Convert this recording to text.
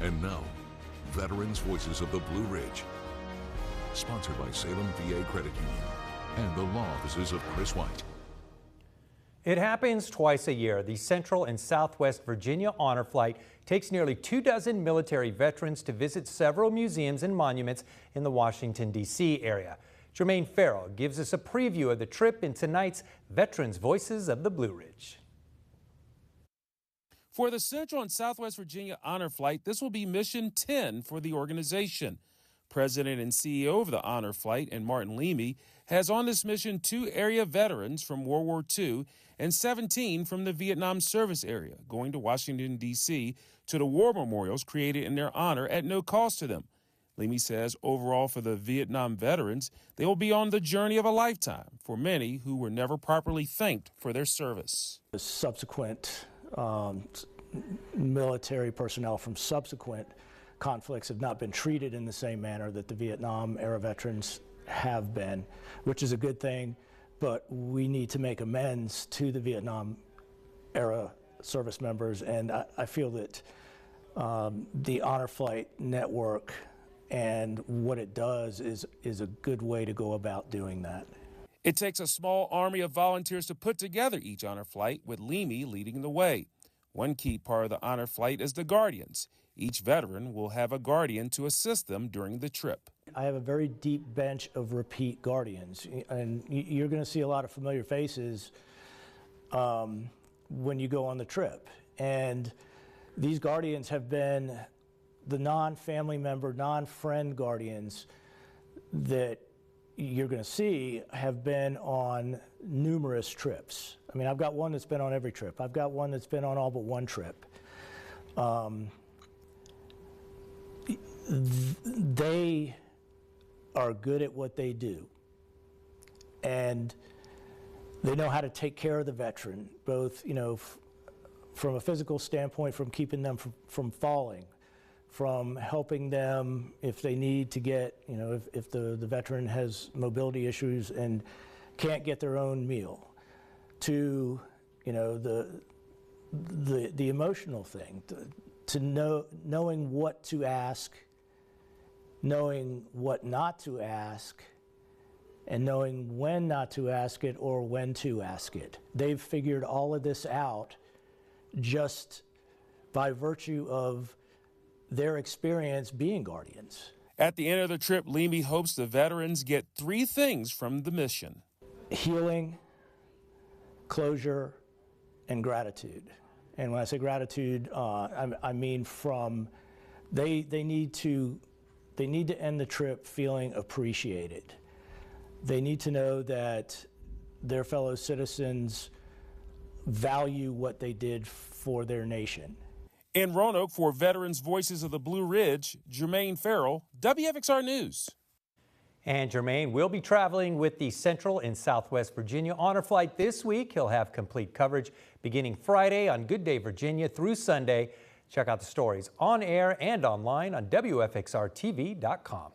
And now, Veterans Voices of the Blue Ridge. Sponsored by Salem VA Credit Union and the law offices of Chris White. It happens twice a year. The Central and Southwest Virginia Honor Flight takes nearly 24 military veterans to visit several museums and monuments in the Washington, D.C. area. Jermaine Farrell gives us a preview of the trip in tonight's Veterans Voices of the Blue Ridge. For the Central and Southwest Virginia Honor Flight, this will be mission 10 for the organization. President and CEO of the Honor Flight, and Martin Leamy, has on this mission 2 area veterans from World War II and 17 from the Vietnam service area, going to Washington, D.C. to the war memorials created in their honor at no cost to them. Leamy says overall for the Vietnam veterans, they will be on the journey of a lifetime for many who were never properly thanked for their service. The subsequent military personnel from subsequent conflicts have not been treated in the same manner that the Vietnam era veterans have been, which is a good thing, but we need to make amends to the Vietnam era service members, and I feel that the Honor Flight Network and what it does is a good way to go about doing that. It takes a small army of volunteers to put together each honor flight, with Leamy leading the way. One key part of the honor flight is the Guardians. Each veteran will have a Guardian to assist them during the trip. I have a very deep bench of repeat Guardians, and you're going to see a lot of familiar faces when you go on the trip. And these Guardians have been the non-family member, non-friend Guardians that you're going to see have been on numerous trips. I mean, I've got one that's been on every trip. I've got one that's been on all but one trip. They are good at what they do, and they know how to take care of the veteran, both, from a physical standpoint, from keeping them from falling, from helping them if they need to get, if the veteran has mobility issues and can't get their own meal, to, the emotional thing, to knowing what to ask, knowing what not to ask, and knowing when not to ask it or when to ask it. They've figured all of this out just by virtue of their experience being Guardians. At the end of the trip, Leamy hopes the veterans get 3 things from the mission: healing, closure, and gratitude. And when I say gratitude, I mean from they need to end the trip feeling appreciated. They need to know that their fellow citizens value what they did for their nation. In Roanoke, for Veterans Voices of the Blue Ridge, Jermaine Farrell, WFXR News. And Jermaine will be traveling with the Central and Southwest Virginia Honor Flight this week. He'll have complete coverage beginning Friday on Good Day Virginia through Sunday. Check out the stories on air and online on WFXRTV.com.